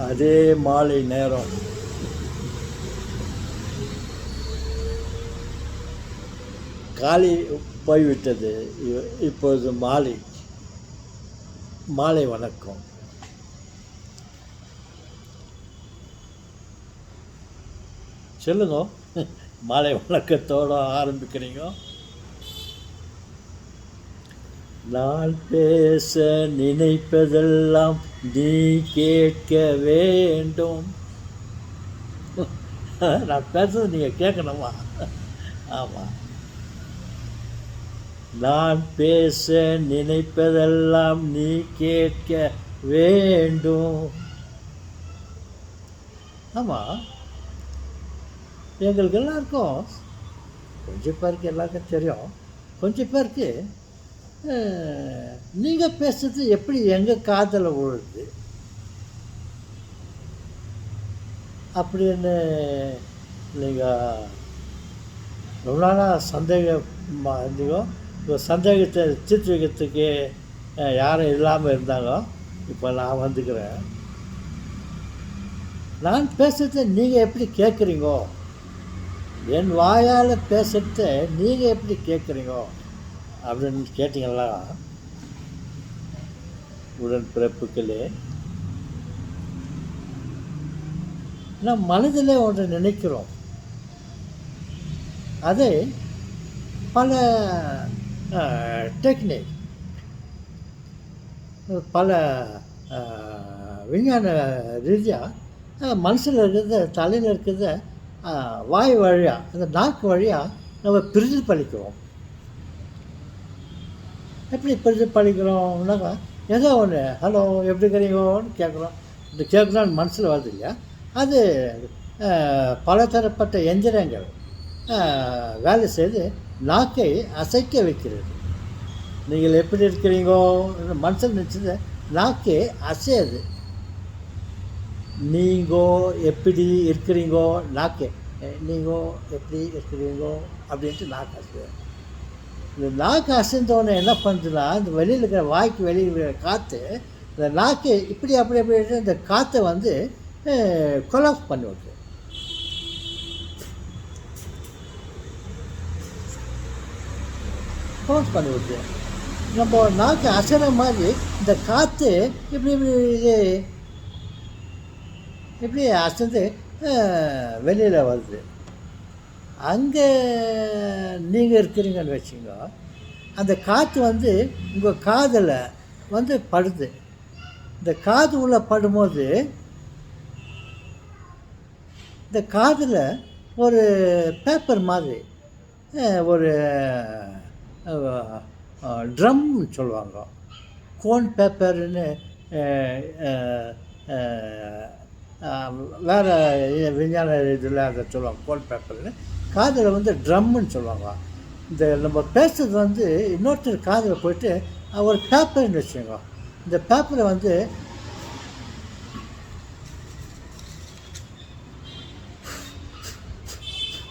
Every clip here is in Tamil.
அதே மாலை நேரம் காலை போய்விட்டது. இப்பொழுது மாலை மாலை வணக்கம். சொல்லுங்க, மாலை வணக்கத்தோடு ஆரம்பிக்கிறீங்க. நான் பேச நினைப்பதெல்லாம் நீ கேட்க வேண்டும். நான் பேசுறது நீங்கள் கேட்கணுமா? ஆமாம். நான் பேச நினைப்பதெல்லாம் நீ கேட்க வேண்டும். ஆமாம், எங்களுக்கு எல்லாருக்கும், கொஞ்சம் பேருக்கு எல்லாருக்கும் தெரியும், கொஞ்சம் பேருக்கு நீங்கள் பேசுறது எப்படி எங்கள் காதில் விழுது அப்படின்னு நீங்கள் ரொம்ப நாளாக சந்தேகமாக இருந்தீங்க. இப்போ சந்தேகத்தை தீர்த்து வைக்கிறதுக்கு யாரும் இல்லாமல் இருந்தாங்க. இப்போ நான் வந்துக்கிறேன். நான் பேசுகிறத நீங்கள் எப்படி கேட்குறீங்கோ, என் வாயால் பேசுகிறத நீங்கள் எப்படி கேட்குறீங்கோ அப்படின்னு கேட்டிங்களா? உடன்பிறப்புகளே, நம் மனதில் ஒன்று நினைக்கிறோம். அதை பல டெக்னிக், பல விஞ்ஞான ரீதியாக மனசில் இருக்கிறத, தலையில் இருக்கிறத வாய் வழியாக, அந்த நாக்கு வழியாக நம்ம பிரதிபலிக்கிறோம். எப்படி பிரதிபலிக்கிறோம்னாக்கா, ஏதோ ஒன்று ஹலோ எப்படி இருக்கிறீங்கன்னு கேட்குறோம். இந்த கேட்குறோன்னு மனசில் வருது இல்லையா? அது பலதரப்பட்ட எந்திரங்கள் வேலை செய்து நாக்கை அசைக்க வைக்கிறது. நீங்கள் எப்படி இருக்கிறீங்கோ மனசில் நினச்சது நாக்கே அசையாது. நீங்கோ எப்படி இருக்கிறீங்கோ நாக்கே, நீங்கோ எப்படி இருக்கிறீங்கோ அப்படின்ட்டு நாக்கு அசையாது. இந்த நாக்கு அசைந்தோடனே என்ன பண்ணுதுன்னா, இந்த வெளியில் இருக்கிற வாய்க்கு வெளியில் இருக்கிற காற்று இந்த நாக்கு இப்படி அப்படி அப்படி இந்த காற்றை வந்து கொலாப்ஸ் பண்ணி விடுது. கொலாப்ஸ் பண்ணி விடுது. நம்ம நாக்கு அசைற மாதிரி இந்த காற்று இப்படி இப்படி இப்படி அசைந்து வெளியில் வருது. அங்கே நீங்கள் இருக்கிறீங்கன்னு வச்சுங்க, அந்த காற்று வந்து உங்கள் காதில் வந்து படுது. இந்த காது உள்ளே படும்போது இந்த காதில் ஒரு பேப்பர் மாதிரி, ஒரு ட்ரம்னு சொல்லுவாங்க, கோன் பேப்பர்னு வேறு விஞ்ஞான இதில் அதை சொல்லுவாங்க. கோன் பேப்பர்னு காதில் வந்து ட்ரம்முன்னு சொல்லுவாங்க. இந்த நம்ம பேசுகிறது வந்து இன்னொருத்தர் காதில் போயிட்டு ஒரு பேப்பர்னு வச்சுக்கோங்க. இந்த பேப்பரை வந்து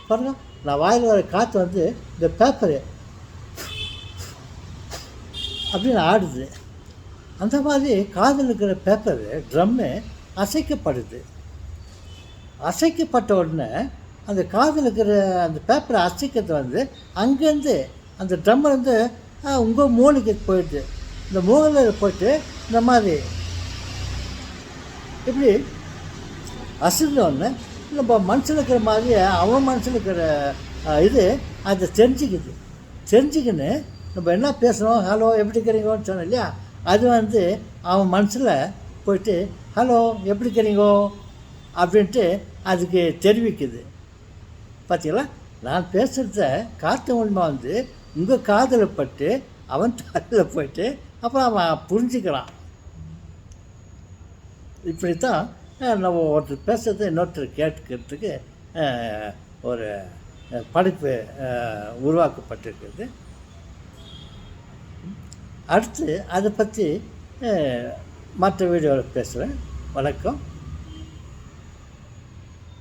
பாருங்க, நான் வாயில் வர காற்று வந்து இந்த பேப்பரு அப்படின்னு ஆடுது. அந்த மாதிரி காதில் இருக்கிற பேப்பரு ட்ரம்மு அசைக்கப்படுது. அசைக்கப்பட்ட உடனே அந்த காதில் இருக்கிற அந்த பேப்பரை அசைக்கிறது வந்து அங்கேருந்து அந்த ட்ரம்மை வந்து உங்கள் மூளைக்கு போயிடுது. இந்த மூளையில் போயிட்டு இந்த மாதிரி இப்படி அசைந்தோடனே நம்ம மனசில் இருக்கிற மாதிரியே அவன் மனசில் இருக்கிற இது அதை தெரிஞ்சுக்கின்னு நம்ம என்ன பேசுகிறோம், ஹலோ எப்படி இருக்கிறீங்கன்னு சொன்னோம் இல்லையா, அது வந்து அவன் மனசில் போயிட்டு ஹலோ எப்படி இருக்கிறீங்கோ அப்படின்ட்டு அதுக்கு தெரிவிக்குது. பார்த்தீங்களா? நான் பேசுகிறத காற்று மூலமாக வந்து உங்கள் காதில் பட்டு அவன் தலையில் போயிட்டு அப்புறம் அவன் புரிஞ்சுக்கிறான். இப்படித்தான் நம்ம ஒருத்தர் பேசுகிறத இன்னொருத்தர் கேட்கறதுக்கு ஒரு படைப்பு உருவாக்கப்பட்டிருக்குது. அடுத்து அதை பற்றி மற்ற வீடியோவில் பேசுகிறேன். வணக்கம்.